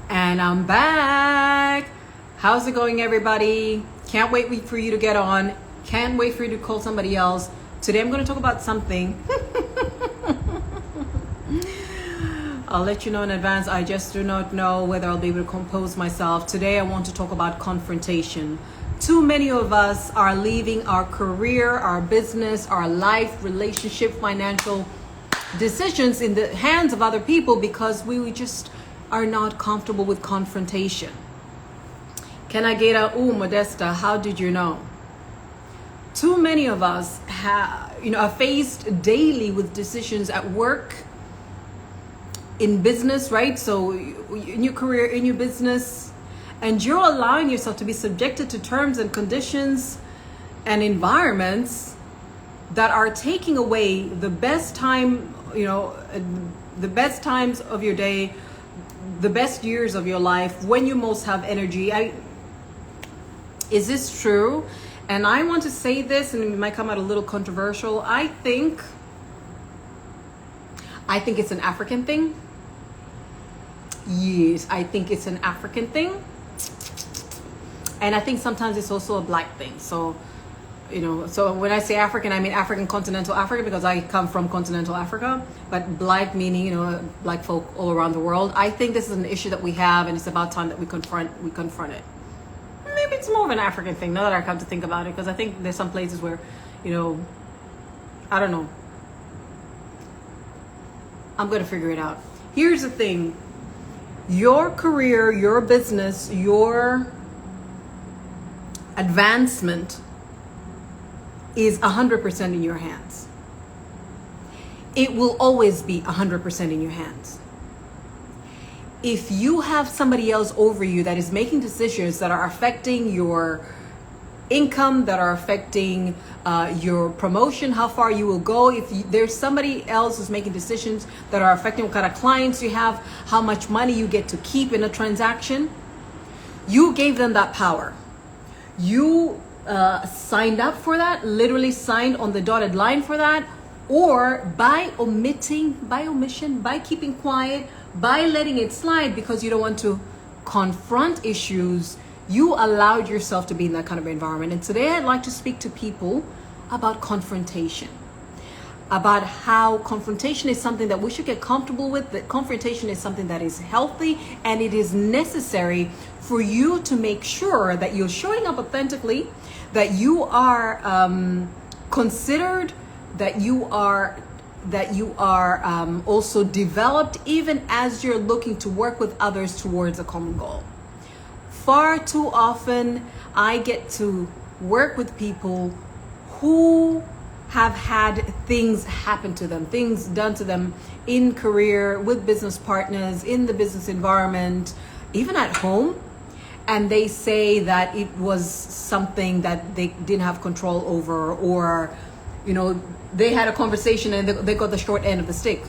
And I'm back. How's it going, everybody? Can't wait for you to get on. Can't wait for you to call somebody else. Today I'm going to talk about something. I'll let you know in advance. I just do not know whether I'll be able to compose myself. Today I want to talk about confrontation. Too many of us are leaving our career, our business, our life, relationship, financial decisions in the hands of other people because we just are not comfortable with confrontation. Can I get a Modesta? How did you know? Too many of us are faced daily with decisions at work, in business, right? So in your career, in your business, and you're allowing yourself to be subjected to terms and conditions and environments that are taking away the best time, the best times of your day, the best years of your life, when you most have energy. Is this true? And I want to say this, and it might come out a little controversial. I think it's an African thing. Yes, I think it's an African thing. And I think sometimes it's also a black thing. So when I say African, I mean African, continental Africa, because I come from continental Africa, but black meaning, black folk all around the world. I think this is an issue that we have, and it's about time that we confront it. Maybe it's more of an African thing, now that I come to think about it, because I think there's some places where, I don't know. I'm going to figure it out. Here's the thing. Your career, your business, your advancement is 100% in your hands. It will always be 100% in your hands. If you have somebody else over you that is making decisions that are affecting your income, that are affecting your promotion, how far you will go, there's somebody else who's making decisions that are affecting what kind of clients you have, how much money you get to keep in a transaction, you gave them that power. You signed up for that, literally signed on the dotted line for that, or by omission, by keeping quiet, by letting it slide because you don't want to confront issues, you allowed yourself to be in that kind of environment. And today I'd like to speak to people about confrontation, about how confrontation is something that we should get comfortable with, that confrontation is something that is healthy, and it is necessary for you to make sure that you're showing up authentically, that you are considered, that you are also developed, even as you're looking to work with others towards a common goal. Far too often, I get to work with people who have had things happen to them, things done to them in career, with business partners, in the business environment, even at home. And they say that it was something that they didn't have control over, or, they had a conversation and they got the short end of the stick.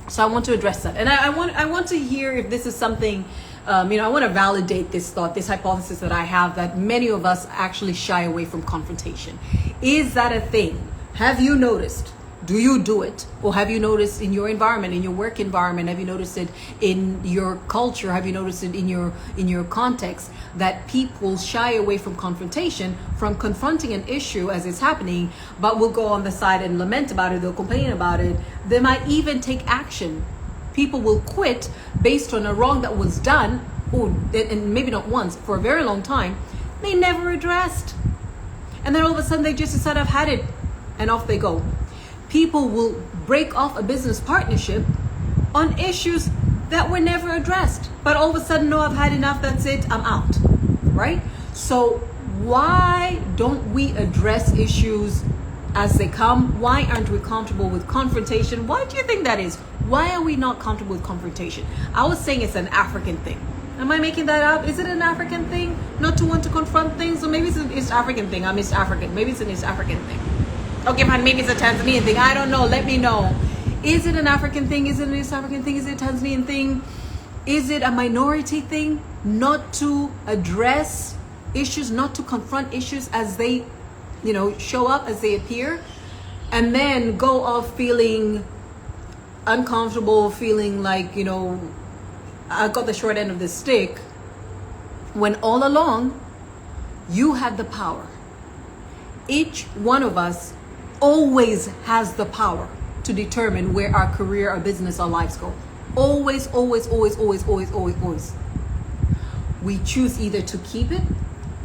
So I want to address that. And I want to hear if this is something, I want to validate this thought, this hypothesis that I have, that many of us actually shy away from confrontation. Is that a thing? Have you noticed? Do you do it? Or have you noticed in your environment, in your work environment? Have you noticed it in your culture? Have you noticed it in your context, that people shy away from confrontation, from confronting an issue as it's happening, but will go on the side and lament about it, they'll complain about it. They might even take action. People will quit based on a wrong that was done, and maybe not once, for a very long time, they never addressed. And then all of a sudden they just decide, I've had it, and off they go. People will break off a business partnership on issues that were never addressed. But all of a sudden, no, I've had enough, that's it, I'm out, right? So why don't we address issues as they come? Why aren't we comfortable with confrontation? Why do you think that is? Why are we not comfortable with confrontation? I was saying it's an African thing. Am I making that up? Is it an African thing not to want to confront things? Or maybe it's an East African thing. I'm East African. Maybe it's an East African thing. Okay, fine, maybe it's a Tanzanian thing. I don't know. Let me know. Is it an African thing? Is it an East African thing? Is it a Tanzanian thing? Is it a minority thing not to address issues, not to confront issues as they, show up, as they appear, and then go off feeling uncomfortable, feeling like, got the short end of the stick, when all along you had the power. Each one of us always has the power to determine where our career, our business, our lives go. Always, always, always, always, always, always, always. We choose either to keep it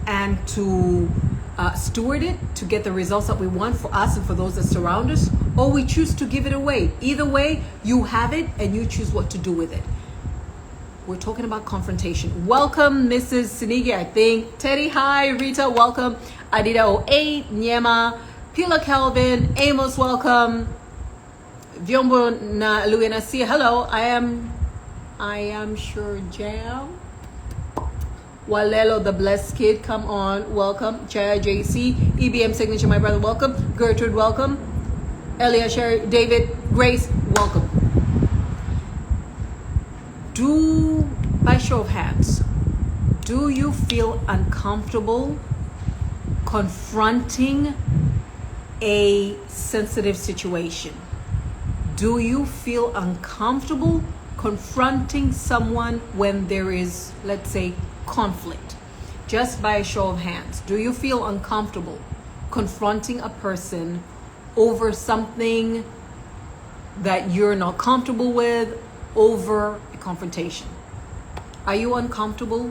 and to steward it to get the results that we want for us and for those that surround us, or we choose to give it away. Either way, you have it and you choose what to do with it. We're talking about confrontation. Welcome, Mrs. Sinigi, I think. Teddy, hi. Rita, welcome. Adida 08, Nyema, Pila Kelvin, Amos, welcome. Vyombo na Luina Sia, hello. I am sure Jam. Walelo the blessed kid, come on, welcome. Jaya JC, EBM signature, my brother, welcome. Gertrude, welcome. Elia Sherry, David, Grace, welcome. By show of hands, do you feel uncomfortable confronting a sensitive situation? Do you feel uncomfortable confronting someone when there is, let's say, conflict? Just by a show of hands, do you feel uncomfortable confronting a person over something that you're not comfortable with, over a confrontation? Are you uncomfortable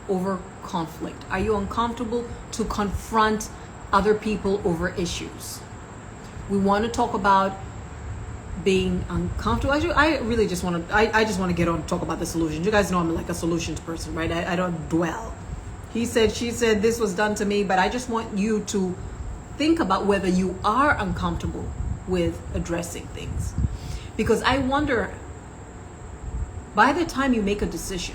over conflict? Are you uncomfortable to confront other people over issues? We want to talk about being uncomfortable. I really just want to, I just want to get on and talk about the solutions. You guys know I'm like a solutions person, right? I don't dwell. He said, she said, this was done to me, but I just want you to think about whether you are uncomfortable with addressing things. Because I wonder, by the time you make a decision,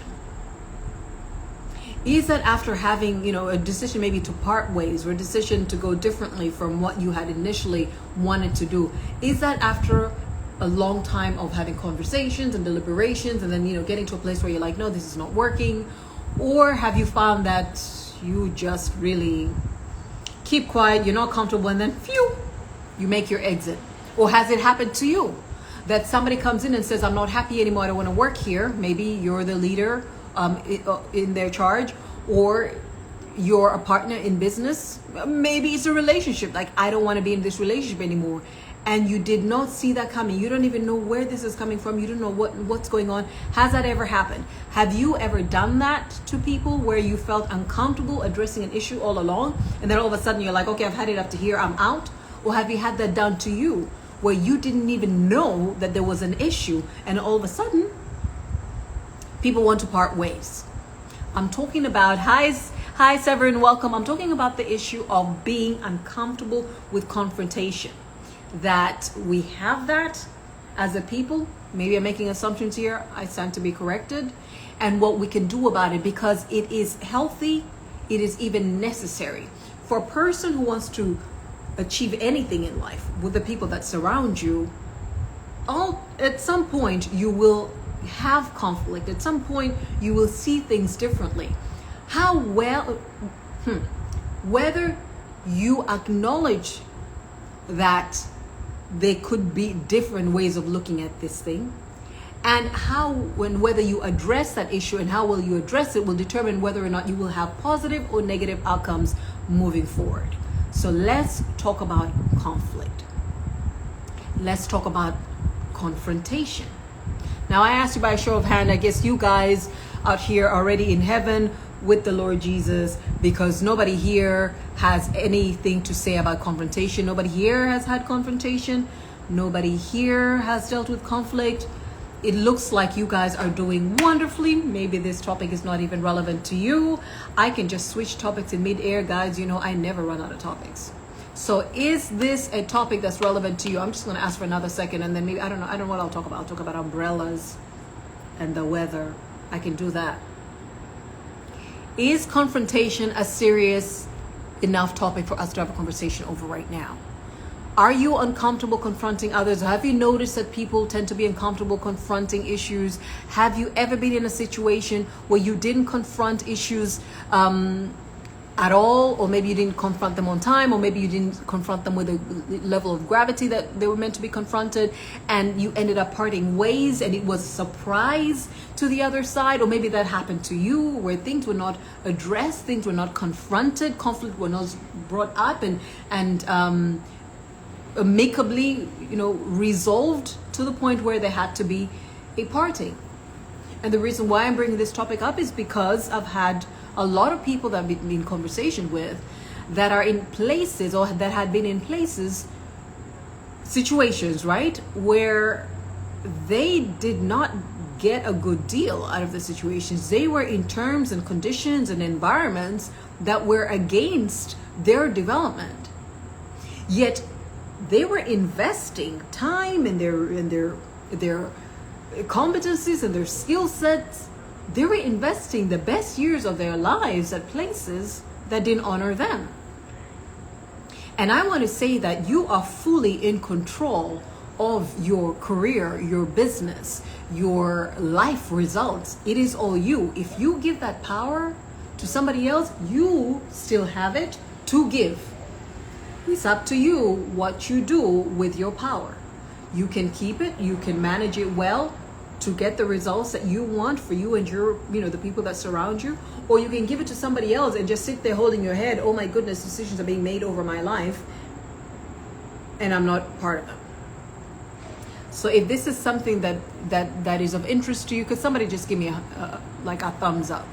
is that after having, a decision maybe to part ways or a decision to go differently from what you had initially wanted to do, is that after a long time of having conversations and deliberations and then, getting to a place where you're like, no, this is not working? Or have you found that you just really keep quiet, you're not comfortable, and then phew, you make your exit? Or has it happened to you that somebody comes in and says, I'm not happy anymore, I don't want to work here? Maybe you're the leader in their charge, or you're a partner in business. Maybe it's a relationship, like, I don't want to be in this relationship anymore. And you did not see that coming. You don't even know where this is coming from. You don't know what's going on. Has that ever happened? Have you ever done that to people where you felt uncomfortable addressing an issue all along, and then all of a sudden you're like, okay, I've had it up to here, I'm out? Or have you had that done to you where you didn't even know that there was an issue, and all of a sudden people want to part ways? I'm talking about, hi Severin, welcome. I'm talking about the issue of being uncomfortable with confrontation. That we have that as a people. Maybe I'm making assumptions here, I stand to be corrected. And what we can do about it, because it is healthy, it is even necessary for a person who wants to achieve anything in life with the people that surround you. At some point you will have conflict. At some point you will see things differently. Whether you acknowledge that there could be different ways of looking at this thing, and whether you address that issue and how well you address it will determine whether or not you will have positive or negative outcomes moving forward. So let's talk about conflict. Let's talk about confrontation. Now, I asked you by a show of hand, I guess you guys out here are already in heaven with the Lord Jesus, because nobody here has anything to say about confrontation. Nobody here has had confrontation. Nobody here has dealt with conflict. It looks like you guys are doing wonderfully. Maybe this topic is not even relevant to you. I can just switch topics in mid-air, guys. I never run out of topics. So is this a topic that's relevant to you? I'm just going to ask for another second, and then maybe, I don't know what I'll talk about. I'll talk about umbrellas and the weather. I can do that. Is confrontation a serious enough topic for us to have a conversation over right now? Are you uncomfortable confronting others? Have you noticed that people tend to be uncomfortable confronting issues? Have you ever been in a situation where you didn't confront issues at all, or maybe you didn't confront them on time, or maybe you didn't confront them with a level of gravity that they were meant to be confronted, and you ended up parting ways and it was a surprise to the other side. Or maybe that happened to you where things were not addressed, things were not confronted, conflict were not brought up and amicably, resolved to the point where there had to be a parting. And the reason why I'm bringing this topic up is because I've had a lot of people that I've been in conversation with that are in places, or that had been in places, situations, right, where they did not get a good deal out of the situations. They were in terms and conditions and environments that were against their development. Yet they were investing time in their competencies and their skill sets. They were investing the best years of their lives at places that didn't honor them. And I want to say that you are fully in control of your career, your business, your life results. It is all you. If you give that power to somebody else, you still have it to give. It's up to you what you do with your power. You can keep it, you can manage it well to get the results that you want for you and your, the people that surround you, or you can give it to somebody else and just sit there holding your head. Oh my goodness, decisions are being made over my life and I'm not part of them. So if this is something that is of interest to you, could somebody just give me a thumbs up?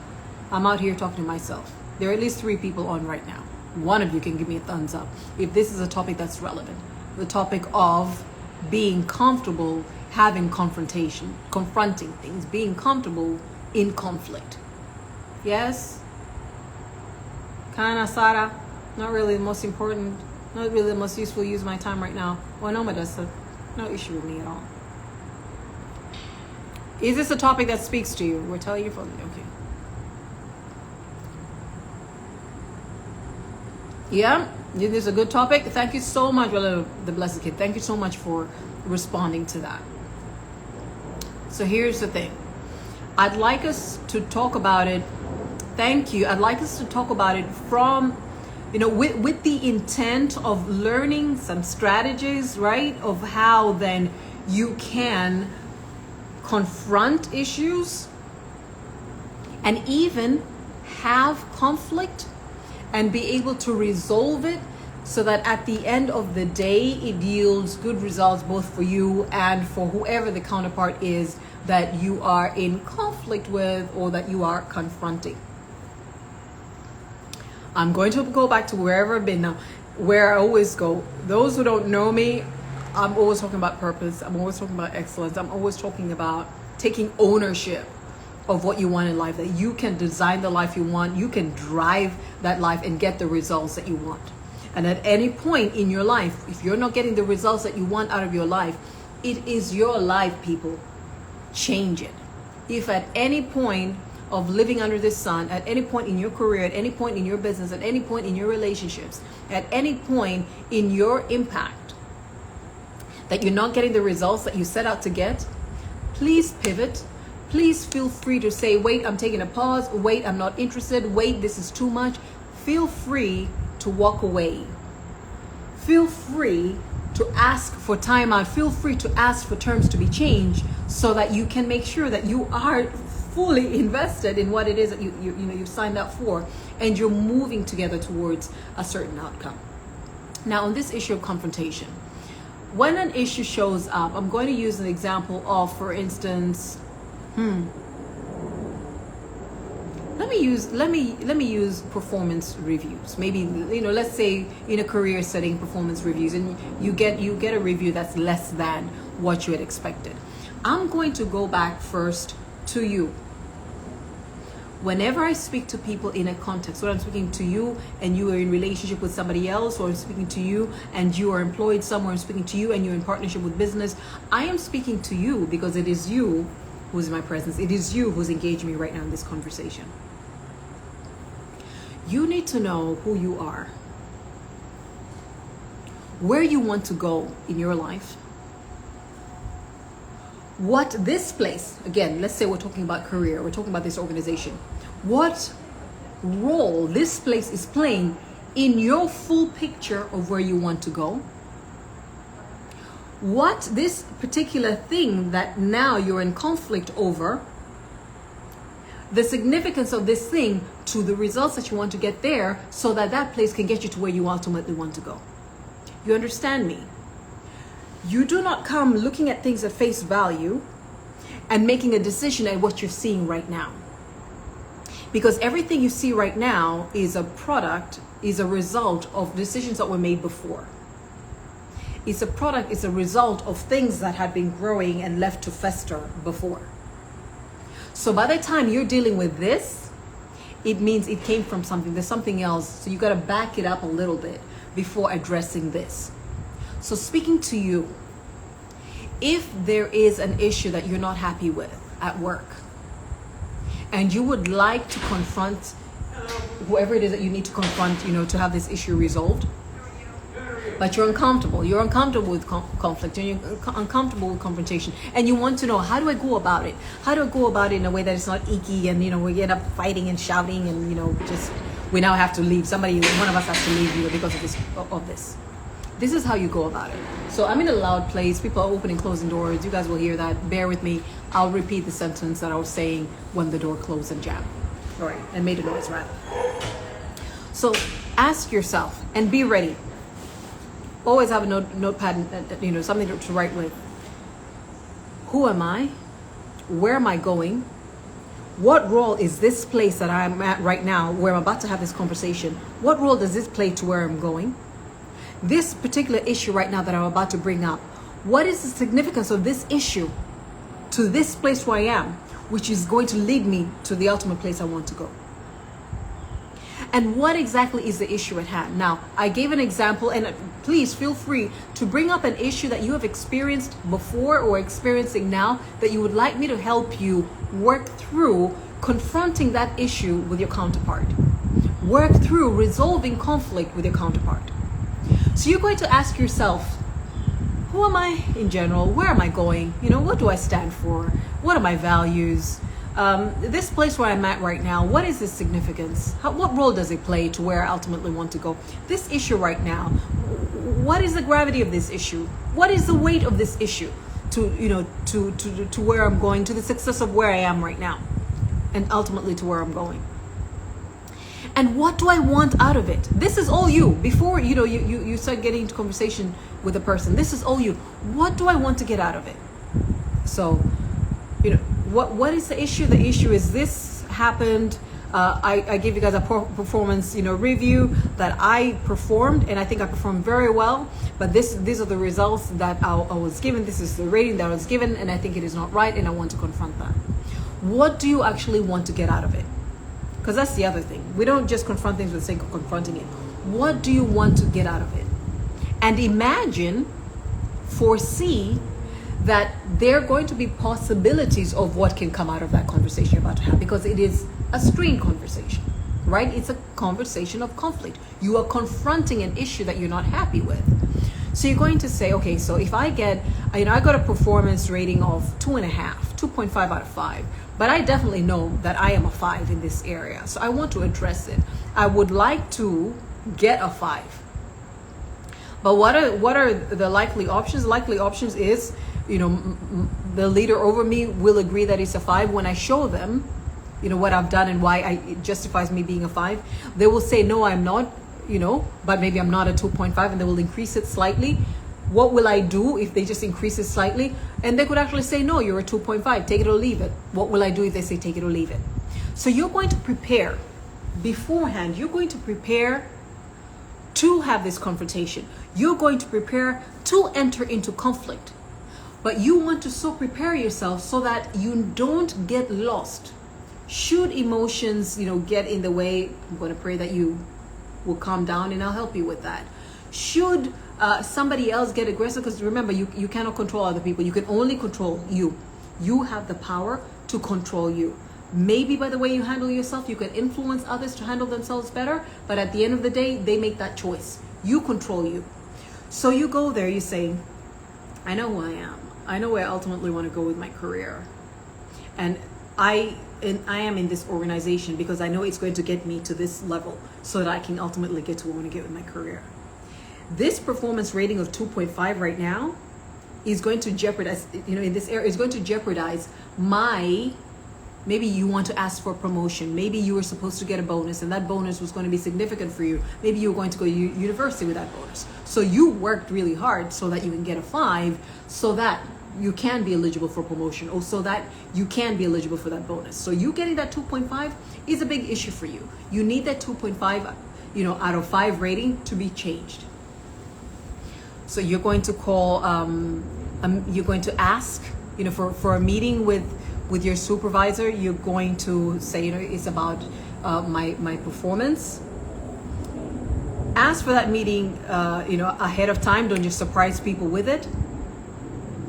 I'm out here talking to myself. There are at least 3 people on right now. One of you can give me a thumbs up if this is a topic that's relevant. The topic of being comfortable having confrontation, confronting things, being comfortable in conflict. Yes? Kinda, Sara. Not really the most important, not really the most useful use of my time right now. Well, no, Modesta. No issue with me at all. Is this a topic that speaks to you? We're telling you from, okay. Yeah, this is a good topic. Thank you so much, well, the blessed kid. Thank you so much for responding to that. So here's the thing. I'd like us to talk about it. Thank you. I'd like us to talk about it from, with the intent of learning some strategies, right? Of how then you can confront issues and even have conflict and be able to resolve it so that at the end of the day, it yields good results both for you and for whoever the counterpart is that you are in conflict with or that you are confronting. I'm going to go back to wherever I've been now, where I always go. Those who don't know me, I'm always talking about purpose. I'm always talking about excellence. I'm always talking about taking ownership of what you want in life, that you can design the life you want, you can drive that life and get the results that you want. And at any point in your life, if you're not getting the results that you want out of your life, it is your life, people. Change it. If at any point of living under this sun, at any point in your career, at any point in your business, at any point in your relationships, at any point in your impact, that you're not getting the results that you set out to get, please pivot. Please feel free to say, wait, I'm taking a pause. Wait, I'm not interested. Wait, this is too much. Feel free to walk away. Feel free to ask for time out. Feel free to ask for terms to be changed so that you can make sure that you are fully invested in what it is that you've signed up for and you're moving together towards a certain outcome. Now, on this issue of confrontation, when an issue shows up, I'm going to use an example of, for instance, let me use performance reviews. Maybe, let's say in a career setting, performance reviews, and you get a review that's less than what you had expected. I'm going to go back first to you. Whenever I speak to people in a context, when I'm speaking to you and you are in relationship with somebody else, or I'm speaking to you and you are employed somewhere, I'm speaking to you and you're in partnership with business, I am speaking to you because it is you who's in my presence. It is you who's engaging me right now in this conversation. You need to know who you are, where you want to go in your life, what this place, again, let's say we're talking about career, we're talking about this organization. What role this place is playing in your full picture of where you want to go. What this particular thing that now you're in conflict over, the significance of this thing to the results that you want to get there, so that that place can get you to where you ultimately want to go. You understand me? You do not come looking at things at face value and making a decision at what you're seeing right now. Because everything you see right now is a product, is a result of decisions that were made before. It's a product, it's a result of things that had been growing and left to fester before. So by the time you're dealing with this, it means it came from something, there's something else. So you got to back it up a little bit before addressing this. So speaking to you, if there is an issue that you're not happy with at work, and you would like to confront whoever it is that you need to confront, to have this issue resolved, but you're uncomfortable with conflict, and you're uncomfortable with confrontation, and you want to know, how do I go about it? How do I go about it in a way that it's not icky, and we end up fighting and shouting, and we now have to leave. One of us has to leave because of this. This is how you go about it. So I'm in a loud place. People are opening, closing doors. You guys will hear that. Bear with me. I'll repeat the sentence that I was saying when the door closed and jammed. All right, and made a noise rather. So ask yourself and be ready. Always have a notepad, something to write with. Who am I? Where am I going? What role is this place that I'm at right now, where I'm about to have this conversation? What role does this play to where I'm going? This particular issue right now that I'm about to bring up, what is the significance of this issue to this place where I am, which is going to lead me to the ultimate place I want to go? And what exactly is the issue at hand? Now, I gave an example, and please feel free to bring up an issue that you have experienced before or experiencing now that you would like me to help you work through confronting that issue with your counterpart. Work through resolving conflict with your counterpart. So you're going to ask yourself, who am I in general? Where am I going? What do I stand for? What are my values? This place where I'm at right now, what is its significance? What role does it play to where I ultimately want to go? This issue right now, what is the gravity of this issue? What is the weight of this issue to where I'm going, to the success of where I am right now, and ultimately to where I'm going? And what do I want out of it? This is all you. Before you start getting into conversation with a person, this is all you. What do I want to get out of it? So, what is the issue? The issue is this happened. I gave you guys a performance, review that I performed, and I think I performed very well. But these are the results that I was given. This is the rating that I was given, and I think it is not right, and I want to confront that. What do you actually want to get out of it? Because that's the other thing. We don't just confront things for the sake of confronting it. What do you want to get out of it? And foresee that there are going to be possibilities of what can come out of that conversation you're about to have, because it is a strained conversation, right? It's a conversation of conflict. You are confronting an issue that you're not happy with. So you're going to say, okay, so if I get, I got a performance rating of 2.5 out of 5, but I definitely know that I am a 5 in this area. So I want to address it. I would like to get a 5. But what are the likely options? Likely options is, the leader over me will agree that it's a 5 when I show them, what I've done and why it justifies me being a 5. They will say, no, I'm not, but maybe I'm not a 2.5, and they will increase it slightly. What will I do if they just increase it slightly? And they could actually say, no, you're a 2.5, take it or leave it. What will I do if they say take it or leave it? So you're going to prepare beforehand. You're going to prepare to have this confrontation. You're going to prepare to enter into conflict. But you want to so prepare yourself so that you don't get lost. Should emotions, get in the way, I'm going to pray that you will calm down, and I'll help you with that. Should somebody else get aggressive, because remember, you cannot control other people. You can only control you. You have the power to control you. Maybe by the way you handle yourself, you can influence others to handle themselves better, but at the end of the day, they make that choice. You control you. So you go there, you say, I know who I am. I know where I ultimately want to go with my career. And I am in this organization because I know it's going to get me to this level so that I can ultimately get to where I want to get with my career. This performance rating of 2.5 right now is going to jeopardize, in this area, is going to jeopardize maybe you want to ask for a promotion. Maybe you were supposed to get a bonus and that bonus was going to be significant for you. Maybe you were going to go to university with that bonus. So you worked really hard so that you can get a 5 so that you can be eligible for promotion or so that you can be eligible for that bonus. So you getting that 2.5 is a big issue for you. You need that 2.5, out of 5 rating to be changed. So you're going to call, you're going to ask, for a meeting with your supervisor. You're going to say, it's about my performance. Ask for that meeting, ahead of time. Don't just surprise people with it.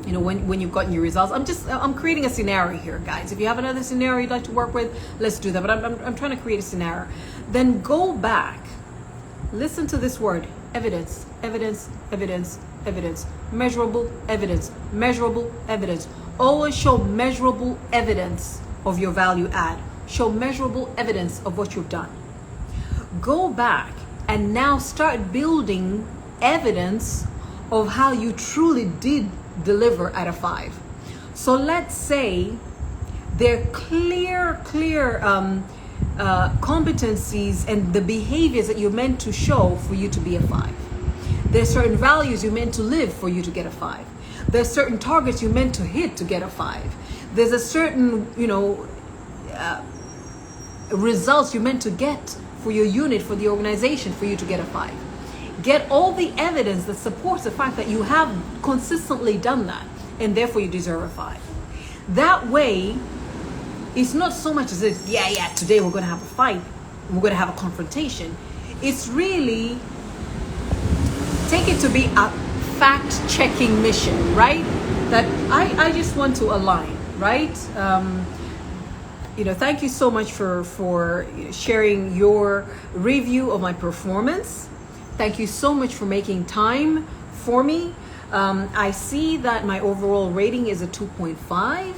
When you've gotten your results. I'm creating a scenario here, guys. If you have another scenario you'd like to work with, let's do that. But I'm trying to create a scenario. Then go back, listen to this word, evidence, evidence, evidence, evidence, measurable evidence, measurable evidence. Always show measurable evidence of your value add. Show measurable evidence of what you've done. Go back and now start building evidence of how you truly did deliver at a 5. So let's say there are clear competencies and the behaviors that you're meant to show for you to be a 5. There's certain values you're meant to live for you to get a 5. There's certain targets you're meant to hit to get a 5. There's a certain, results you're meant to get for your unit, for the organization, for you to get a 5. Get all the evidence that supports the fact that you have consistently done that, and therefore you deserve a 5. That way, it's not so much as if, today we're going to have a fight, we're going to have a confrontation. It's really, take it to be a fact-checking mission, right? That I just want to align, right? Thank you so much for sharing your review of my performance. Thank you so much for making time for me. I see that my overall rating is a 2.5.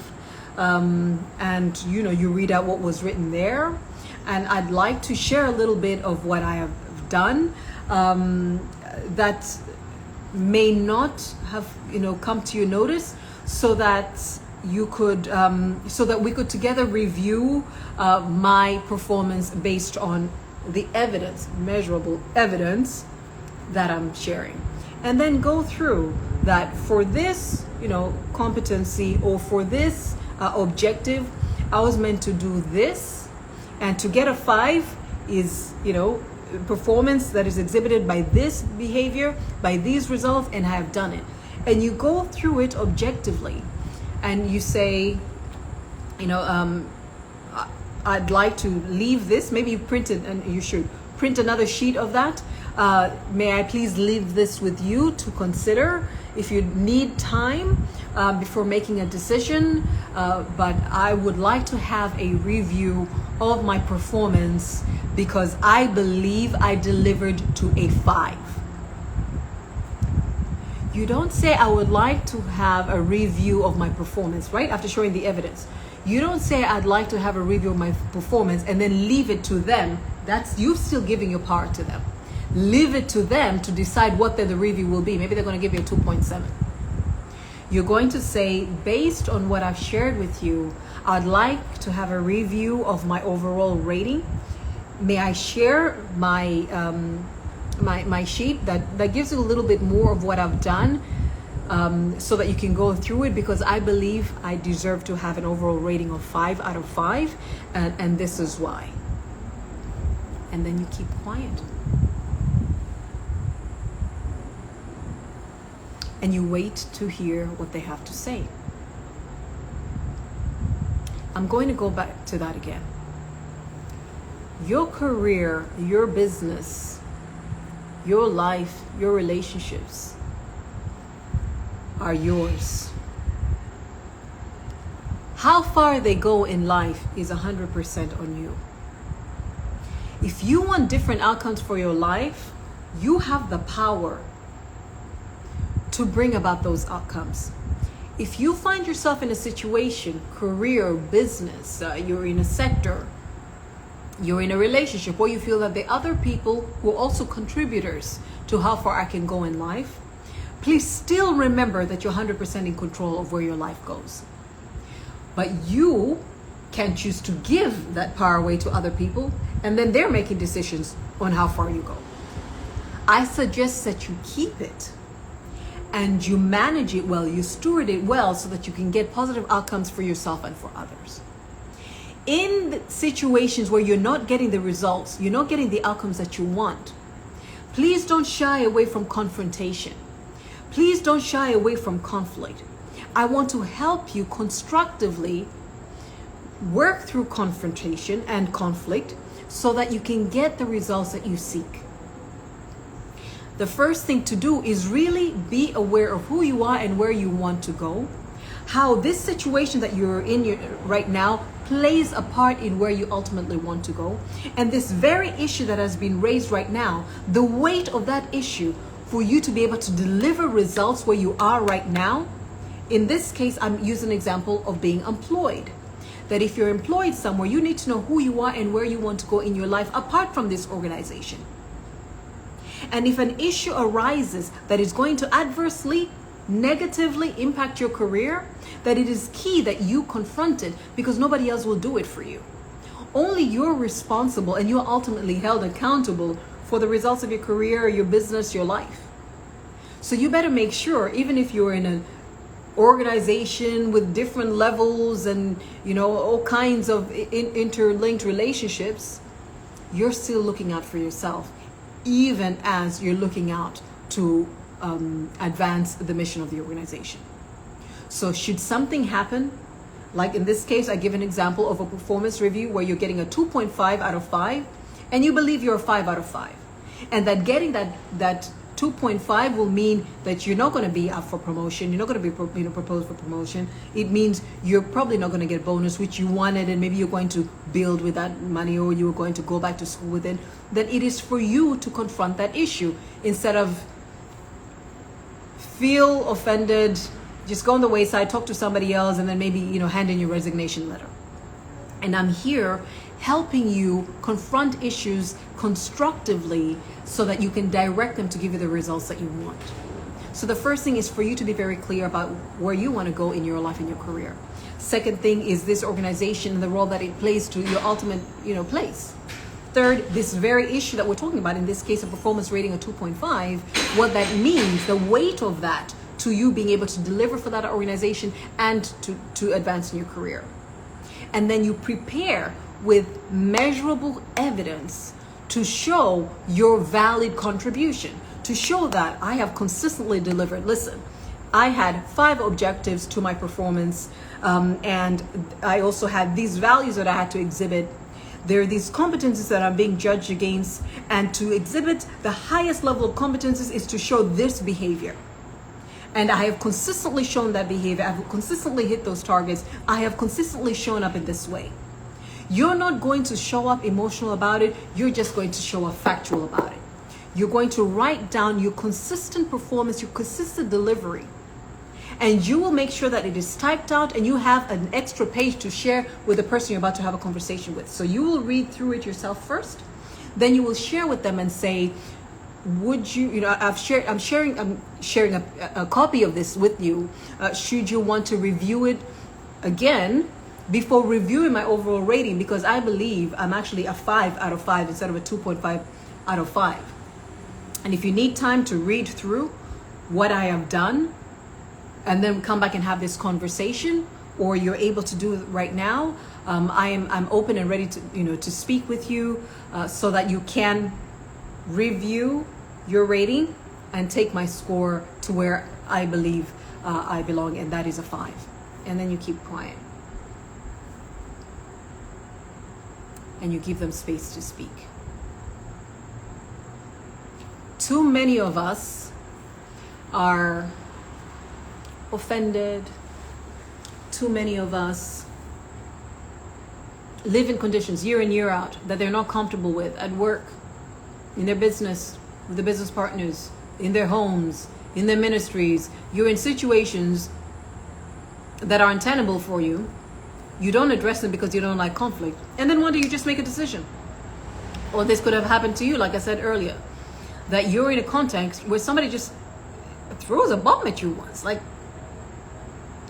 And you read out what was written there. And I'd like to share a little bit of what I have done that may not have come to your notice, so that you could so that we could together review my performance based on the evidence, measurable evidence that I'm sharing, and then go through that for this competency or for this objective. I was meant to do this, and to get a 5 is performance that is exhibited by this behavior, by these results, and I have done it. And you go through it objectively, and you say, I'd like to leave this. Maybe you print it, and you should print another sheet of that. May I please leave this with you to consider if you need time before making a decision. But I would like to have a review of my performance because I believe I delivered to a 5. You don't say I would like to have a review of my performance, right? After showing the evidence. You don't say I'd like to have a review of my performance and then leave it to them. That's you still giving your power to them. Leave it to them to decide what the review will be. Maybe they're going to give you a 2.7. You're going to say, based on what I've shared with you, I'd like to have a review of my overall rating. May I share my my sheet that gives you a little bit more of what I've done, so that you can go through it, because I believe I deserve to have an overall rating of 5 out of 5, and this is why. And then you keep quiet. And you wait to hear what they have to say. I'm going to go back to that again. Your career, your business, your life, your relationships are yours. How far they go in life is 100% on you. If you want different outcomes for your life, you have the power to bring about those outcomes. If you find yourself in a situation, career, business, you're in a sector, you're in a relationship where you feel that the other people who are also contributors to how far I can go in life, please still remember that you're 100% in control of where your life goes. But you can choose to give that power away to other people, and then they're making decisions on how far you go. I suggest that you keep it and you manage it well, you steward it well so that you can get positive outcomes for yourself and for others. In the situations where you're not getting the results, you're not getting the outcomes that you want, please don't shy away from confrontation. Please don't shy away from conflict. I want to help you constructively work through confrontation and conflict so that you can get the results that you seek. The first thing to do is really be aware of who you are and where you want to go, how this situation that you're in right now plays a part in where you ultimately want to go. And this very issue that has been raised right now, the weight of that issue for you to be able to deliver results where you are right now. In this case, I'm using an example of being employed. That if you're employed somewhere, you need to know who you are and where you want to go in your life apart from this organization. And if an issue arises that is going to adversely, negatively impact your career, that it is key that you confront it, because nobody else will do it for you. Only you're responsible and you're ultimately held accountable for the results of your career, your business, your life. So you better make sure, even if you're in an organization with different levels and all kinds of interlinked relationships, you're still looking out for yourself, even as you're looking out to advance the mission of the organization. So should something happen, like in this case, I give an example of a performance review where you're getting a 2.5 out of 5 and you believe you're a 5 out of 5, and that getting that 2.5 will mean that you're not going to be up for promotion, you're not going to be proposed for promotion. It means you're probably not going to get bonus, which you wanted, and maybe you're going to build with that money, or you're going to go back to school with it. Then it is for you to confront that issue instead of feel offended, just go on the wayside, talk to somebody else, and then maybe hand in your resignation letter. And I'm here helping you confront issues constructively so that you can direct them to give you the results that you want. So the first thing is for you to be very clear about where you want to go in your life and your career. Second thing is this organization and the role that it plays to your ultimate place. Third, this very issue that we're talking about, in this case a performance rating of 2.5, what that means, the weight of that to you being able to deliver for that organization and to advance in your career. And then you prepare with measurable evidence to show your valid contribution, to show that I have consistently delivered. Listen, I had 5 objectives to my performance, and I also had these values that I had to exhibit. There are these competencies that I'm being judged against, and to exhibit the highest level of competencies is to show this behavior. And I have consistently shown that behavior. I have consistently hit those targets. I have consistently shown up in this way. You're not going to show up emotional about it. You're just going to show up factual about it. You're going to write down your consistent performance, your consistent delivery. And you will make sure that it is typed out and you have an extra page to share with the person you're about to have a conversation with. So you will read through it yourself first. Then you will share with them and say, would you, I'm sharing a copy of this with you. Should you want to review it again before reviewing my overall rating, because I believe I'm actually a 5 out of 5 instead of a 2.5 out of 5. And if you need time to read through what I have done and then come back and have this conversation, or you're able to do it right now, I'm open and ready to to speak with you so that you can review your rating and take my score to where I believe I belong, and that is a 5. And then you keep quiet. And you give them space to speak. Too many of us are offended. Too many of us live in conditions year in, year out that they're not comfortable with at work, in their business, with the business partners, in their homes, in their ministries. You're in situations that are untenable for you, you don't address them because you don't like conflict. And then one day you just make a decision. Or this could have happened to you, like I said earlier, that you're in a context where somebody just throws a bomb at you once. Like,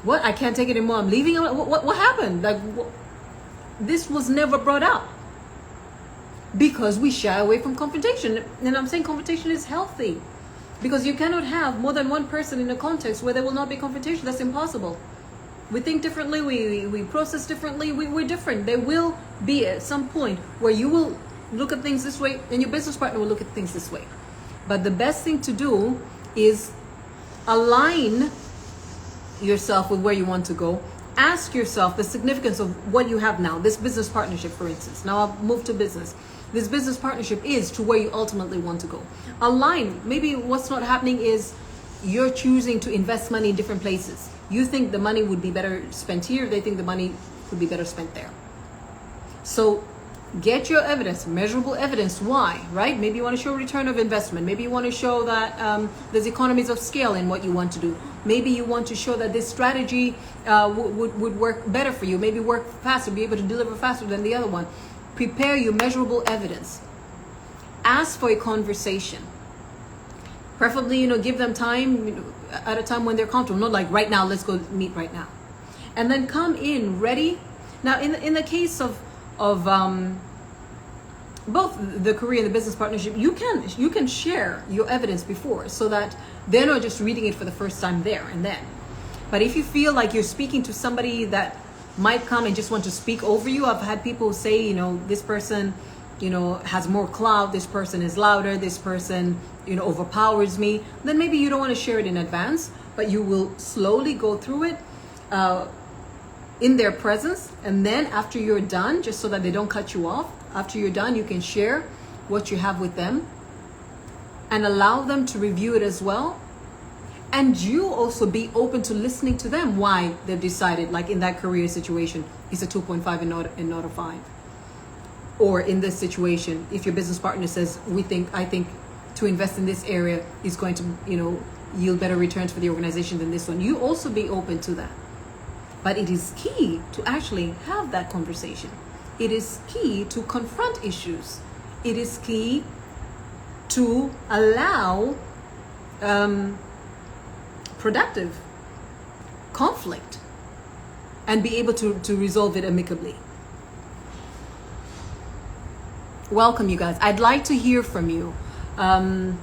what? I can't take it anymore. I'm leaving. What happened? Like, this was never brought up because we shy away from confrontation. And I'm saying confrontation is healthy because you cannot have more than one person in a context where there will not be confrontation. That's impossible. We think differently. We process differently. We're different. There will be at some point where you will look at things this way and your business partner will look at things this way. But the best thing to do is align yourself with where you want to go. Ask yourself the significance of what you have now, this business partnership, for instance. Now I'll move to business. This business partnership is to where you ultimately want to go. Align. Maybe what's not happening is you're choosing to invest money in different places. You think the money would be better spent here. They think the money would be better spent there. So get your evidence, measurable evidence. Why, right? Maybe you want to show return of investment. Maybe you want to show that there's economies of scale in what you want to do. Maybe you want to show that this strategy would work better for you. Maybe work faster, be able to deliver faster than the other one. Prepare your measurable evidence. Ask for a conversation. Preferably, give them time at a time when they're comfortable. Not like right now, let's go meet right now. And then come in ready. Now, in the case of both the career and the business partnership, you can share your evidence before so that they're not just reading it for the first time there and then. But if you feel like you're speaking to somebody that might come and just want to speak over you, I've had people say, this person, has more clout, this person is louder, this person, overpowers me, then maybe you don't want to share it in advance, but you will slowly go through it in their presence. And then after you're done, just so that they don't cut you off, after you're done, you can share what you have with them and allow them to review it as well. And you also be open to listening to them, why they've decided, like in that career situation, it's a 2.5 and not a 5. Or in this situation, if your business partner says, I think to invest in this area is going to, yield better returns for the organization than this one. You also be open to that. But it is key to actually have that conversation. It is key to confront issues. It is key to allow productive conflict and be able to resolve it amicably. Welcome, you guys. I'd like to hear from you. And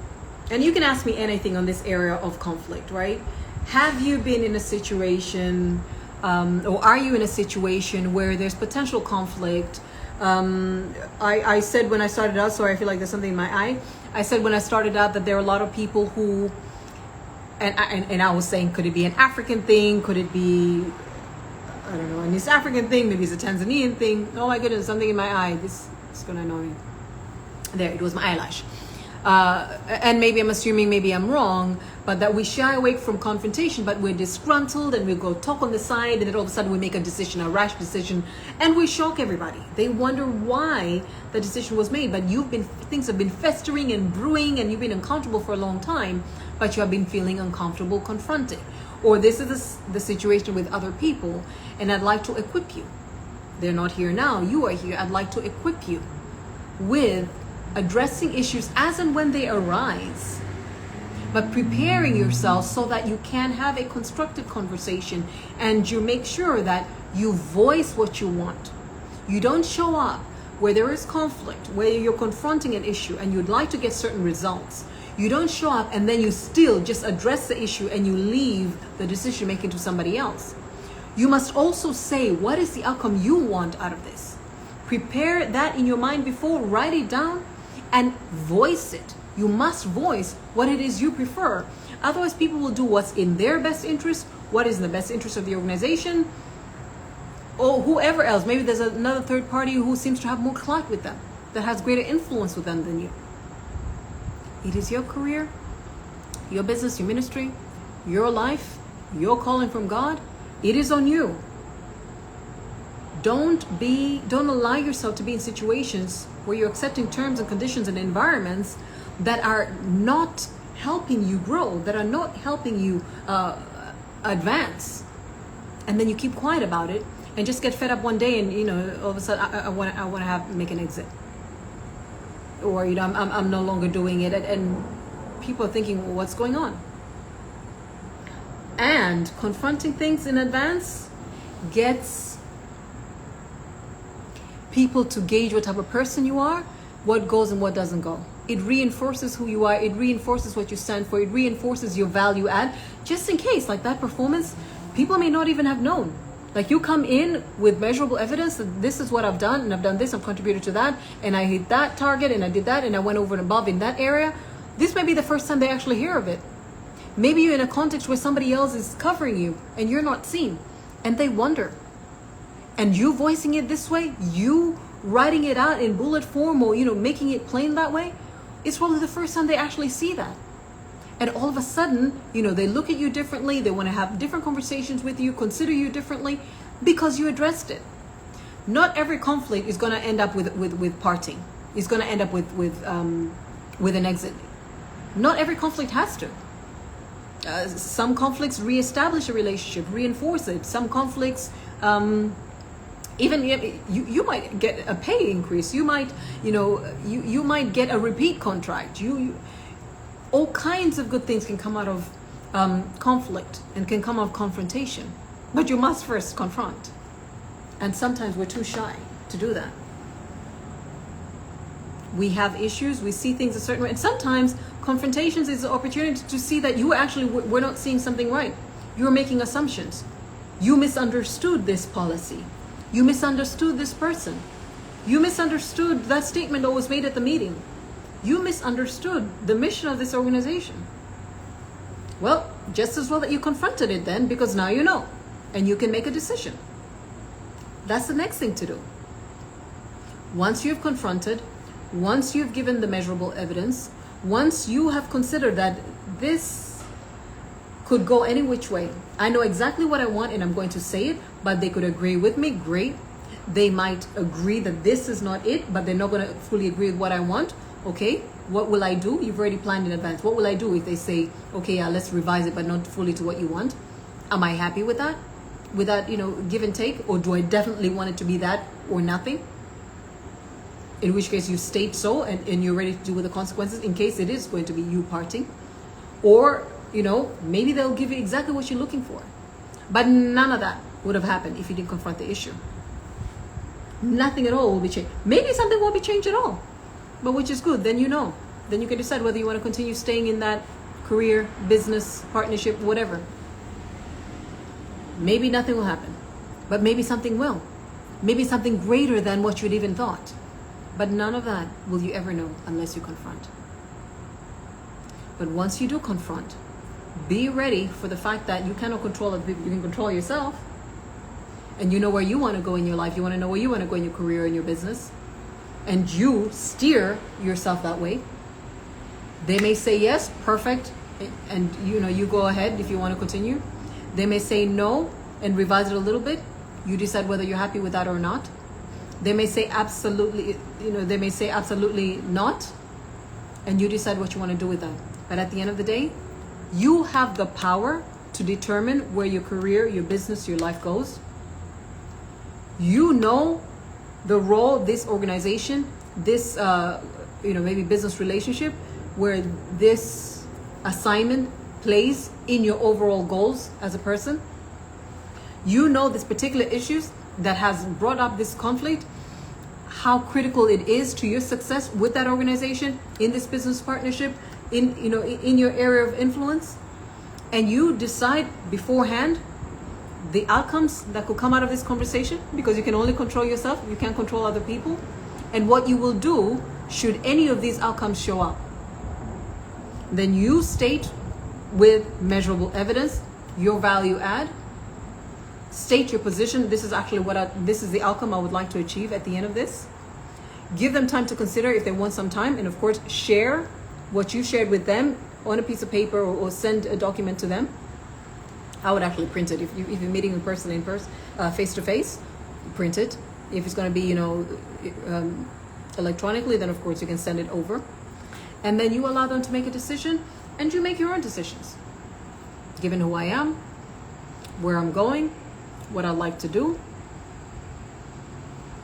you can ask me anything on this area of conflict, right? Have you been in a situation or are you in a situation where there's potential conflict? I said when I started out, sorry, I feel like there's something in my eye. I said when I started out that there are a lot of people who, and I was saying, could it be an African thing? Could it be, I don't know, an East African thing? Maybe it's a Tanzanian thing. Oh my goodness, something in my eye. This is going to annoy me. There, it was my eyelash. And maybe I'm assuming, maybe I'm wrong, but that we shy away from confrontation, but we're disgruntled and we go talk on the side, and then all of a sudden we make a rash decision, and we shock everybody. They wonder why the decision was made, but things have been festering and brewing, and you've been uncomfortable for a long time, but you have been feeling uncomfortable confronting. Or this is the situation with other people, and I'd like to equip you. They're not here now, you are here. I'd like to equip you with addressing issues as and when they arise, but preparing yourself so that you can have a constructive conversation and you make sure that you voice what you want. You don't show up where there is conflict, where you're confronting an issue and you'd like to get certain results. You don't show up and then you still just address the issue and you leave the decision making to somebody else. You must also say, what is the outcome you want out of this? Prepare that in your mind before, write it down, and voice it. You must voice what it is you prefer. Otherwise, people will do what's in their best interest, what is in the best interest of the organization, or whoever else. Maybe there's another third party who seems to have more clout with them, that has greater influence with them than you. It is your career, your business, your ministry, your life, your calling from God. It is on you. Don't allow yourself to be in situations where you're accepting terms and conditions and environments that are not helping you grow, that are not helping you advance. and then you keep quiet about it and just get fed up one day, and all of a sudden I want to make an exit, or I'm no longer doing it, and people are thinking, well, what's going on? And confronting things in advance gets people to gauge what type of person you are, what goes and what doesn't go. It reinforces who you are. It reinforces what you stand for. It reinforces your value add, just in case, like that performance, people may not even have known. Like, you come in with measurable evidence that this is what I've done, and I've done this, I've contributed to that, and I hit that target, and I did that, and I went over and above in that area. This may be the first time they actually hear of it. Maybe you're in a context where somebody else is covering you and you're not seen, and they wonder. And you voicing it this way, you writing it out in bullet form, or making it plain that way, it's probably the first time they actually see that. And all of a sudden, they look at you differently. They want to have different conversations with you, consider you differently, because you addressed it. Not every conflict is going to end up with parting. It's going to end up with an exit. Not every conflict has to. Some conflicts reestablish a relationship, reinforce it. Some conflicts, even you might get a pay increase. You might, you might get a repeat contract. All kinds of good things can come out of conflict and can come out of confrontation. But you must first confront. And sometimes we're too shy to do that. We have issues, we see things a certain way. And sometimes confrontations is an opportunity to see that you actually we're not seeing something right. You're making assumptions. You misunderstood this policy. You misunderstood this person. You misunderstood that statement that was made at the meeting. You misunderstood the mission of this organization. Well, just as well that you confronted it then, because now you know, and you can make a decision. That's the next thing to do. Once you've confronted, once you've given the measurable evidence, once you have considered that this could go any which way, I know exactly what I want and I'm going to say it, but they could agree with me, great. They might agree that this is not it, but they're not going to fully agree with what I want. Okay, what will I do? You've already planned in advance. What will I do if they say, okay, yeah, let's revise it, but not fully to what you want? Am I happy with that? With that, give and take? Or do I definitely want it to be that or nothing? In which case you state so, and you're ready to deal with the consequences in case it is going to be you parting. Or, maybe they'll give you exactly what you're looking for. But none of that would have happened if you didn't confront the issue. Nothing at all will be changed. Maybe something won't be changed at all. But which is good, then Then you can decide whether you want to continue staying in that career, business, partnership, whatever. Maybe nothing will happen. But maybe something will. Maybe something greater than what you'd even thought. But none of that will you ever know unless you confront. But once you do confront, be ready for the fact that you cannot control other people. You can control yourself. And you know where you want to go in your life. You want to know where you want to go in your career and your business. And you steer yourself that way. They may say yes, perfect, and you go ahead if you want to continue. They may say no and revise it a little bit. You decide whether you're happy with that or not. They may say absolutely, not, and you decide what you want to do with that. But at the end of the day, you have the power to determine where your career, your business, your life goes. You know the role this organization, this maybe business relationship, where this assignment plays in your overall goals as a person. You know this particular issues that has brought up this conflict, how critical it is to your success with that organization, in this business partnership, in your area of influence, and you decide beforehand the outcomes that could come out of this conversation, because you can only control yourself, you can't control other people, and what you will do should any of these outcomes show up. Then you state with measurable evidence your value add, state your position. This is actually this is the outcome I would like to achieve at the end of this. Give them time to consider if they want some time, and of course share what you shared with them on a piece of paper, or send a document to them. I would actually print it. If you're meeting in person, face to face, print it. If it's going to be, electronically, then of course you can send it over. And then you allow them to make a decision, and you make your own decisions. Given who I am, where I'm going, what I like to do,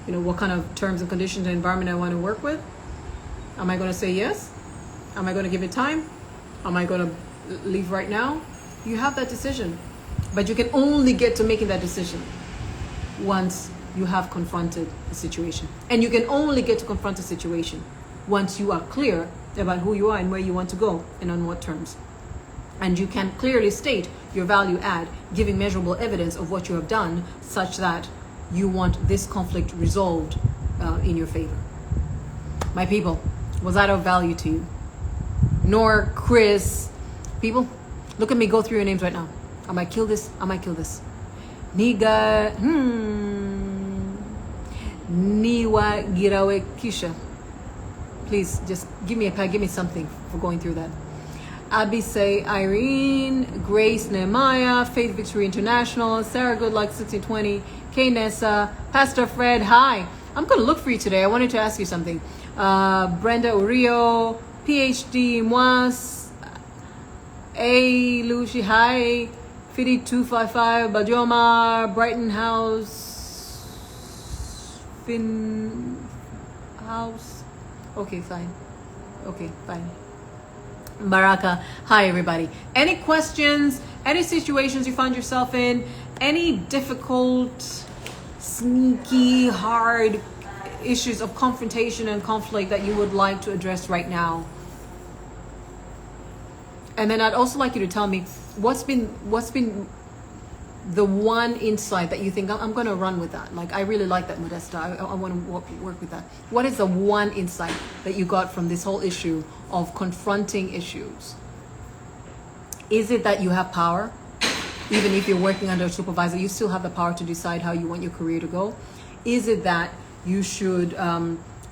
what kind of terms and conditions and environment I want to work with. Am I going to say yes? Am I going to give it time? Am I going to leave right now? You have that decision, but you can only get to making that decision once you have confronted a situation. And you can only get to confront a situation once you are clear about who you are and where you want to go and on what terms. And you can clearly state your value add, giving measurable evidence of what you have done such that you want this conflict resolved in your favor. My people, was that of value to you? Nor Chris. People, look at me go through your names right now. I might kill this. I might kill this. Niga, Niwa Girawe Kisha. Please just give me a pat, give me something for going through that. Abisay Irene, Grace Nehemiah, Faith Victory International, Sarah Goodluck 1620, K Nessa, Pastor Fred, hi. I'm going to look for you today. I wanted to ask you something. Brenda Urio, PhD Moas, A Lucy, hi. 5255, Bajoma, Brighton House, Finn House. Okay, fine. Baraka, hi everybody. Any questions, any situations you find yourself in, any difficult, sneaky, hard issues of confrontation and conflict that you would like to address right now? And then I'd also like you to tell me what's been the one insight that you think I'm going to run with that. Like, I really like that, Modesta. I want to work with that. What is the one insight that you got from this whole issue of confronting issues? Is it that you have power? Even if you're working under a supervisor, you still have the power to decide how you want your career to go. Is it that you should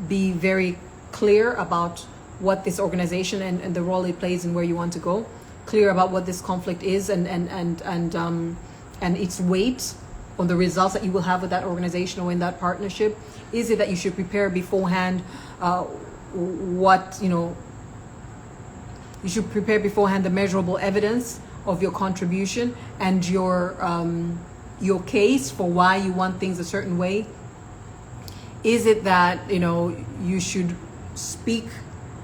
be very clear about what this organization and the role it plays and where you want to go? Clear about what this conflict is and its weight on the results that you will have with that organization or in that partnership? Is it that you should prepare beforehand you should prepare beforehand the measurable evidence of your contribution and your case for why you want things a certain way? Is it that you should speak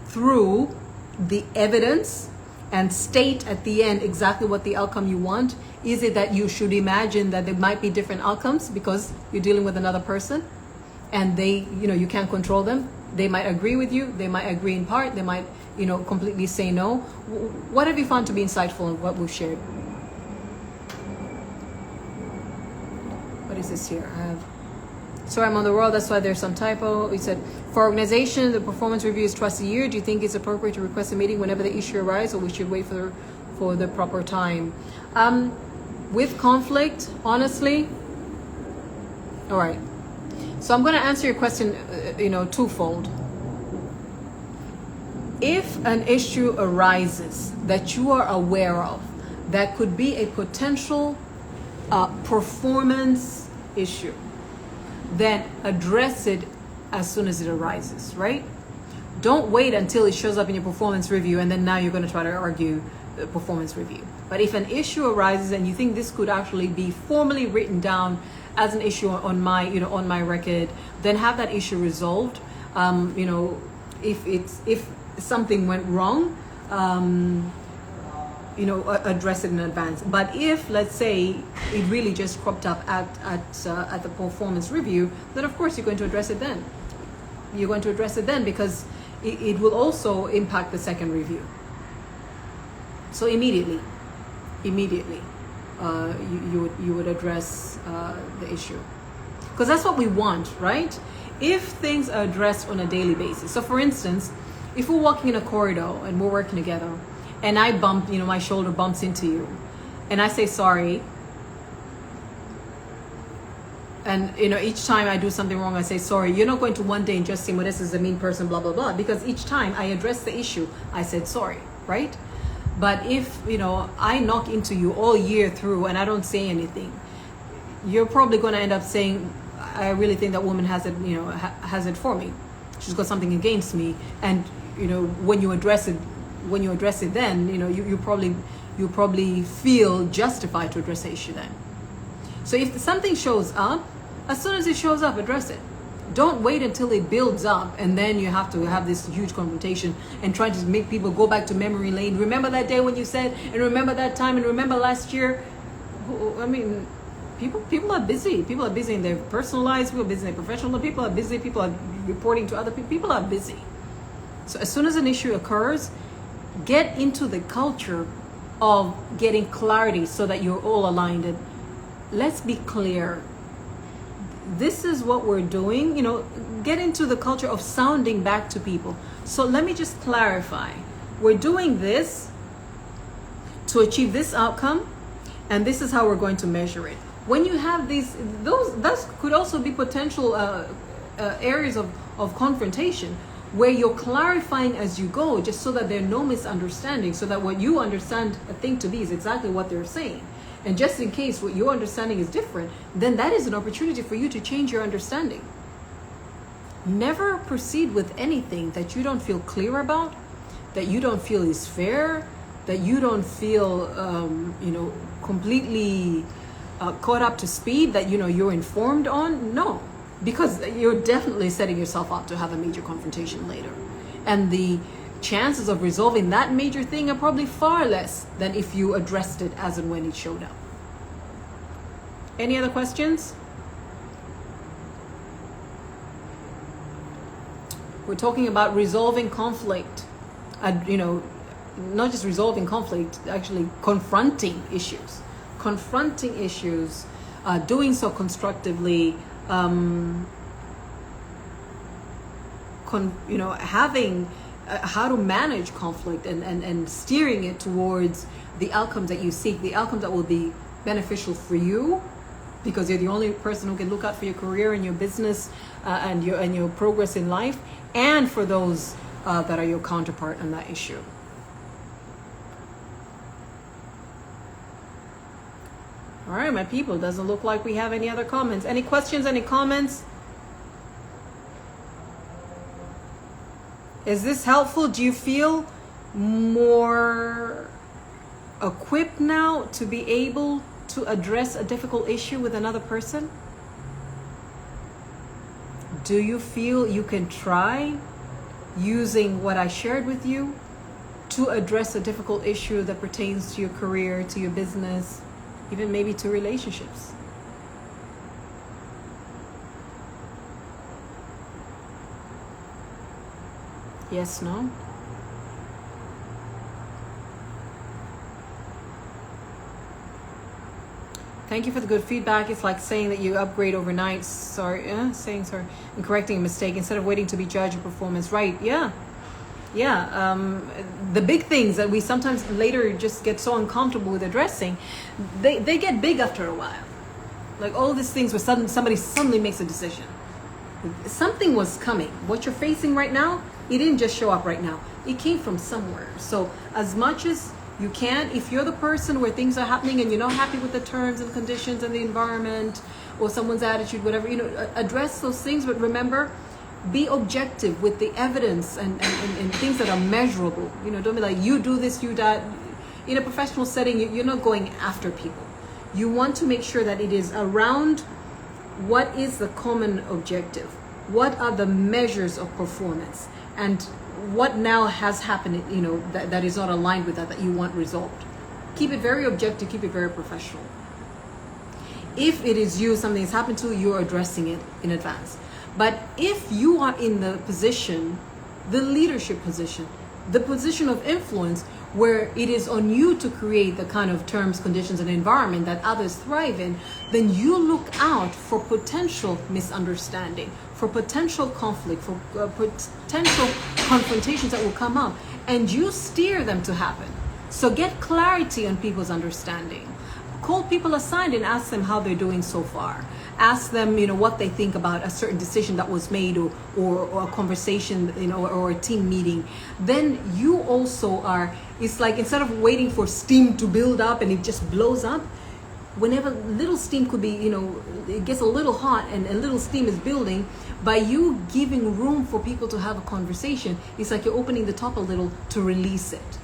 through the evidence and state at the end exactly what the outcome you want? Is it that you should imagine that there might be different outcomes because you're dealing with another person and they, you can't control them? They might agree with you, they might agree in part, they might, completely say no. What have you found to be insightful in what we've shared? What is this here? Sorry, I'm on the roll, that's why there's some typo. We said, for organization, the performance review is twice a year. Do you think it's appropriate to request a meeting whenever the issue arises, or we should wait for the proper time? With conflict, honestly, all right. So I'm going to answer your question, twofold. If an issue arises that you are aware of, that could be a potential performance issue, then address it as soon as it arises, right? Don't wait until it shows up in your performance review and then now you're going to try to argue the performance review. But if an issue arises and you think this could actually be formally written down as an issue on my record, then have that issue resolved. If something went wrong, address it in advance. But if, let's say, it really just cropped up at the performance review, then of course you're going to address it then. You're going to address it then because it will also impact the second review. So immediately, you would address the issue, because that's what we want, right? If things are addressed on a daily basis. So for instance, if we're walking in a corridor and we're working together and I bump, my shoulder bumps into you and I say sorry, and each time I do something wrong I say sorry, you're not going to one day and just say, well, this is a mean person, blah blah blah, because each time I address the issue I said sorry, right? But if I knock into you all year through and I don't say anything, you're probably going to end up saying, I really think that woman has it, has it for me. She's got something against me. And when you address it, then you probably feel justified to address the issue then. So if something shows up, as soon as it shows up, address it. Don't wait until it builds up and then you have to have this huge confrontation and try to make people go back to memory lane. Remember that day when you said, and remember that time, and remember last year. I mean, people are busy. People are busy in their personal lives. People are busy in their professional lives. People are busy. People are reporting to other people. People are busy. So as soon as an issue occurs, get into the culture of getting clarity so that you're all aligned. And let's be clear. This is what we're doing. Get into the culture of sounding back to people. So let me just clarify. We're doing this to achieve this outcome, and this is how we're going to measure it. When you have those could also be potential areas of confrontation where you're clarifying as you go, just so that there are no misunderstandings, so that what you understand a thing to be is exactly what they're saying. And just in case what your understanding is different, then that is an opportunity for you to change your understanding. Never proceed with anything that you don't feel clear about, that you don't feel is fair, that you don't feel, completely caught up to speed, that, you're informed on. No, because you're definitely setting yourself up to have a major confrontation later. And the chances of resolving that major thing are probably far less than if you addressed it as and when it showed up. Any other questions? We're talking about resolving conflict. Not just resolving conflict, actually confronting issues. Confronting issues, doing so constructively, having how to manage conflict and steering it towards the outcomes that you seek, the outcomes that will be beneficial for you, because you're the only person who can look out for your career and your business and your progress in life, and for those that are your counterpart on that issue. All right, my people, doesn't look like we have any other comments. Any questions, any comments? Is this helpful? Do you feel more equipped now to be able to address a difficult issue with another person? Do you feel you can try using what I shared with you to address a difficult issue that pertains to your career, to your business, even maybe to relationships? Yes, no? Thank you for the good feedback. It's like saying that you upgrade overnight. Saying sorry and correcting a mistake instead of waiting to be judged your performance. Right? Yeah. The big things that we sometimes later just get so uncomfortable with addressing, they get big after a while. Like all these things where somebody suddenly makes a decision. Something was coming. What you're facing right now, it didn't just show up right now. It came from somewhere. So as much as you can, if you're the person where things are happening and you're not happy with the terms and conditions and the environment or someone's attitude, whatever, address those things. But remember, be objective with the evidence and things that are measurable. Don't be like, you do this, you that. In a professional setting, you're not going after people. You want to make sure that it is around what is the common objective. What are the measures of performance? And what now has happened, that is not aligned with that you want resolved. Keep it very objective, keep it very professional. If it is you, something has happened to you, you're addressing it in advance. But if you are in the position, the leadership position, the position of influence, where it is on you to create the kind of terms, conditions, and environment that others thrive in, then you look out for potential misunderstanding, for potential conflict, for potential confrontations that will come up, and you steer them to happen. So get clarity on people's understanding. Call people aside and ask them how they're doing so far. Ask them, what they think about a certain decision that was made or a conversation, or a team meeting. Then you also are, it's like instead of waiting for steam to build up and it just blows up, whenever little steam could be, it gets a little hot and a little steam is building, by you giving room for people to have a conversation, it's like you're opening the top a little to release it.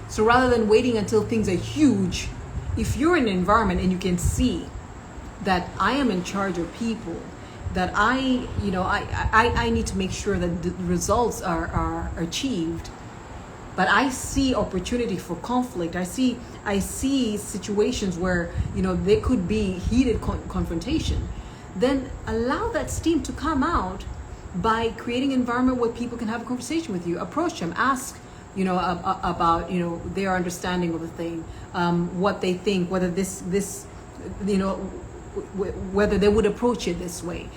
So rather than waiting until things are huge, if you're in an environment and you can see that I am in charge of people, that I need to make sure that the results are achieved, but I see opportunity for conflict. I see situations where, there could be heated confrontation. Then allow that steam to come out by creating an environment where people can have a conversation with you. Approach them, ask, about, their understanding of the thing, what they think, whether this, whether they would approach it this way.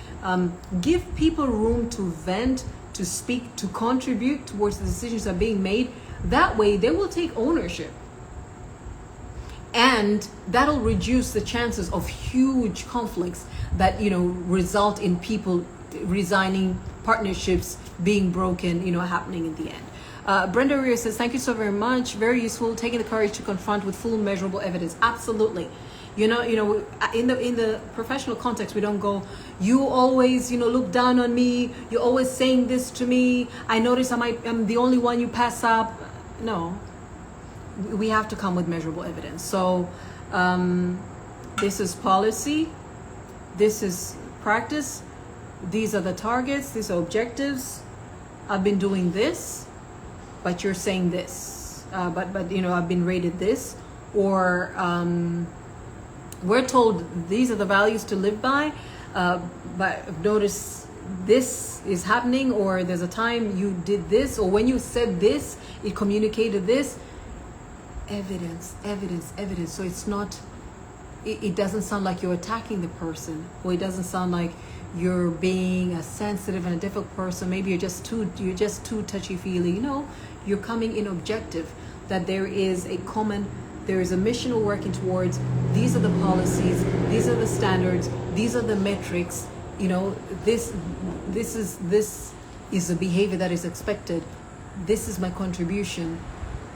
Give people room to vent, to speak, to contribute towards the decisions that are being made. That way they will take ownership, and that'll reduce the chances of huge conflicts that result in people resigning, partnerships being broken, happening in the end. Brenda Rear says, thank you so very much. Very useful. Taking the courage to confront with full measurable evidence. Absolutely. In the professional context, we don't go, you always, look down on me. You're always saying this to me. I notice I'm the only one you pass up. No, we have to come with measurable evidence. So this is policy. This is practice. These are the targets. These are objectives. I've been doing this, but you're saying this. But I've been rated this, or we're told these are the values to live by. But notice this is happening, or there's a time you did this, or when you said this, it communicated this. Evidence. So it's not. It doesn't sound like you're attacking the person, or it doesn't sound like you're being a sensitive and a difficult person. Maybe you're just too touchy-feely. You're coming in objective, that there is a mission we're working towards. These are the policies, these are the standards, these are the metrics. This is the behavior that is expected. This is my contribution.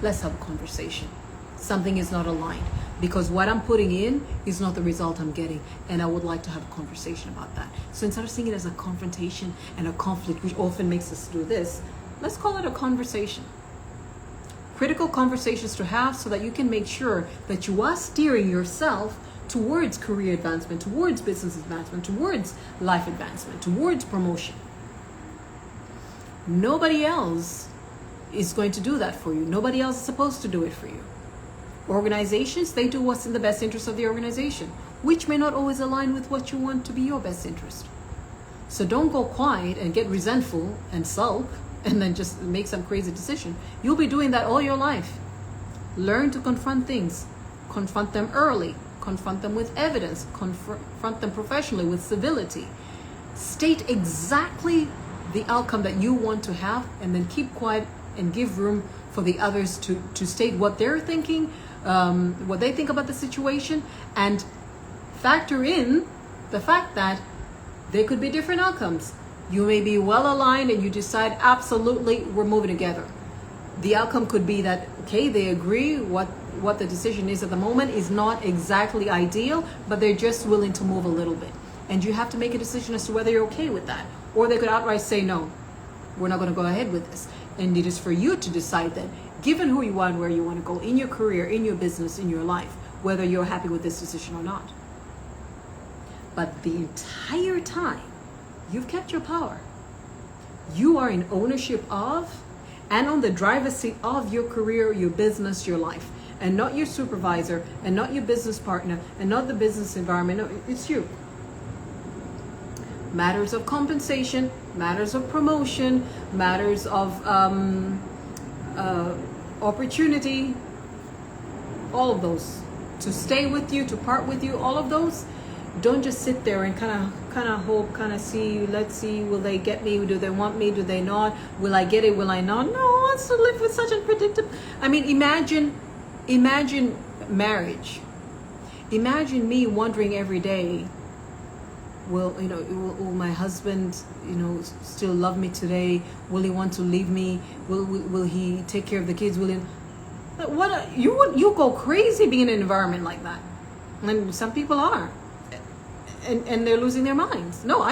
Let's have a conversation. Something is not aligned, because what I'm putting in is not the result I'm getting, and I would like to have a conversation about that. So instead of seeing it as a confrontation and a conflict, which often makes us do this, let's call it a conversation. Critical conversations to have, so that you can make sure that you are steering yourself towards career advancement, towards business advancement, towards life advancement, towards promotion. Nobody else is going to do that for you. Nobody else is supposed to do it for you. Organizations, they do what's in the best interest of the organization, which may not always align with what you want to be your best interest. So don't go quiet and get resentful and sulk and then just make some crazy decision. You'll be doing that all your life. Learn to confront things. Confront them early. Confront them with evidence. Confront them professionally with civility. State exactly the outcome that you want to have, and then keep quiet and give room for the others to state what they're thinking, what they think about the situation, and factor in the fact that there could be different outcomes. You may be well aligned and you decide, absolutely, we're moving together. The outcome could be that, okay, they agree what the decision is at the moment is not exactly ideal, but they're just willing to move a little bit. And you have to make a decision as to whether you're okay with that. Or they could outright say, no, we're not going to go ahead with this. And it is for you to decide then, given who you are and where you want to go in your career, in your business, in your life, whether you're happy with this decision or not. But the entire time, you've kept your power. You are in ownership of and on the driver's seat of your career, your business, your life, and not your supervisor, and not your business partner, and not the business environment. No, it's you. Matters of compensation, matters of promotion, matters of opportunity, all of those. To stay with you, to part with you, all of those. Don't just sit there and kind of hope, kind of see, let's see, will they get me? Do they want me? Do they not? Will I get it? Will I not? No, I want to live with such unpredictable. I mean, imagine marriage. Imagine me wondering every day, will my husband, still love me today? Will he want to leave me? Will he take care of the kids? You go crazy being in an environment like that. And some people are. And they're losing their minds. No,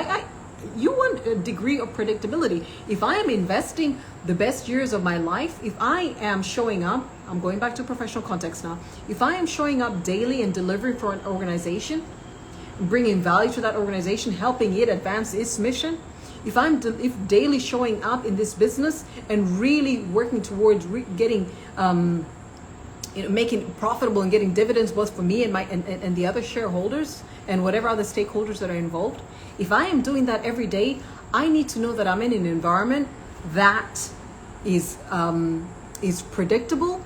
you want a degree of predictability. If I am investing the best years of my life, if I am showing up, I'm going back to professional context now. If I am showing up daily and delivering for an organization, bringing value to that organization, helping it advance its mission, if if daily showing up in this business and really working towards getting making it profitable and getting dividends both for me and my and the other shareholders and whatever other stakeholders that are involved, if I am doing that every day, I need to know that I'm in an environment that is predictable.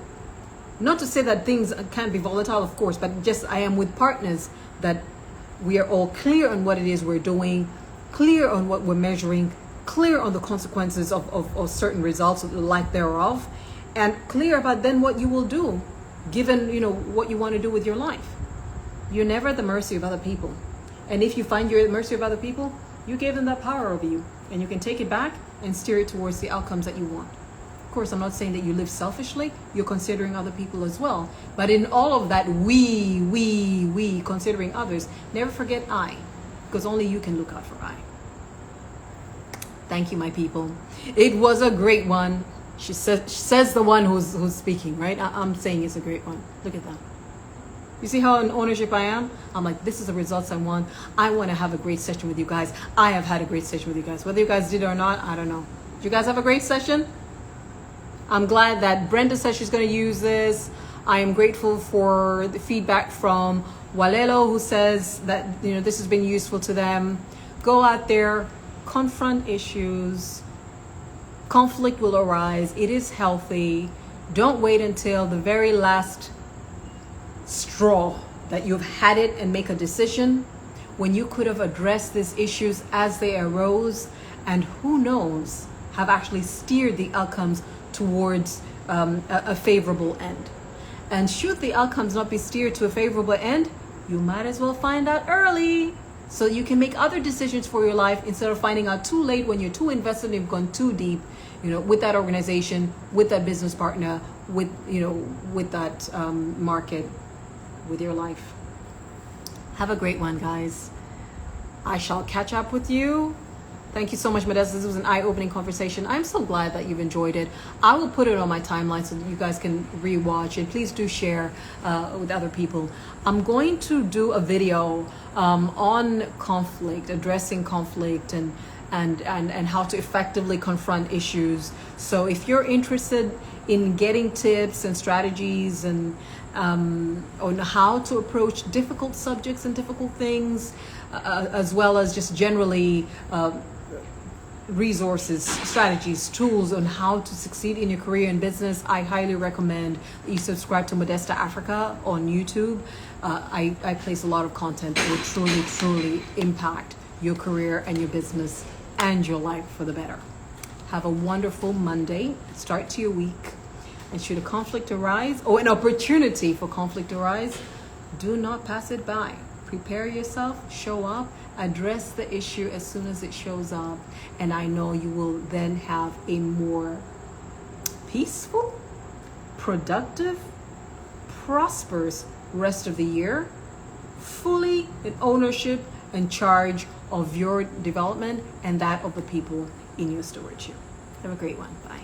Not to say that things can't be volatile, of course, but just I am with partners that we are all clear on what it is we're doing, clear on what we're measuring, clear on the consequences of certain results, of the lack thereof, and clear about then what you will do, given what you want to do with your life. You're never at the mercy of other people. And if you find you're at the mercy of other people, you gave them that power over you, and you can take it back and steer it towards the outcomes that you want. Of course, I'm not saying that you live selfishly. You're considering other people as well. But in all of that, we, considering others, never forget I, because only you can look out for I. Thank you, my people. It was a great one. She says the one who's speaking, right? I'm saying it's a great one. Look at that. You see how in ownership I am? I'm like, this is the results I want. I want to have a great session with you guys. I have had a great session with you guys. Whether you guys did it or not, I don't know. Did you guys have a great session? I'm glad that Brenda says she's going to use this. I am grateful for the feedback from Walelo, who says that this has been useful to them. Go out there, confront issues. Conflict will arise. It is healthy. Don't wait until the very last straw that you've had it and make a decision when you could have addressed these issues as they arose, and who knows, have actually steered the outcomes towards a favorable end. And should the outcomes not be steered to a favorable end, you might as well find out early so you can make other decisions for your life instead of finding out too late when you're too invested and you've gone too deep, with that organization, with that business partner, with that market, with your life. Have a great one, guys. I shall catch up with you. Thank you so much, Modesta. This was an eye-opening conversation. I'm so glad that you've enjoyed it. I will put it on my timeline so that you guys can rewatch it. Please do share with other people. I'm going to do a video on conflict, addressing conflict, and how to effectively confront issues. So if you're interested in getting tips and strategies and on how to approach difficult subjects and difficult things, as well as just generally resources, strategies, tools on how to succeed in your career and business, I highly recommend that you subscribe to Modesta Africa on YouTube. I place a lot of content that will truly impact your career and your business and your life for the better. Have a wonderful Monday. Start to your week. And should a conflict arise, or an opportunity for conflict arise, do not pass it by. Prepare yourself, show up, address the issue as soon as it shows up, and I know you will then have a more peaceful, productive, prosperous rest of the year, fully in ownership and charge of your development and that of the people in your stewardship. Have a great one. Bye.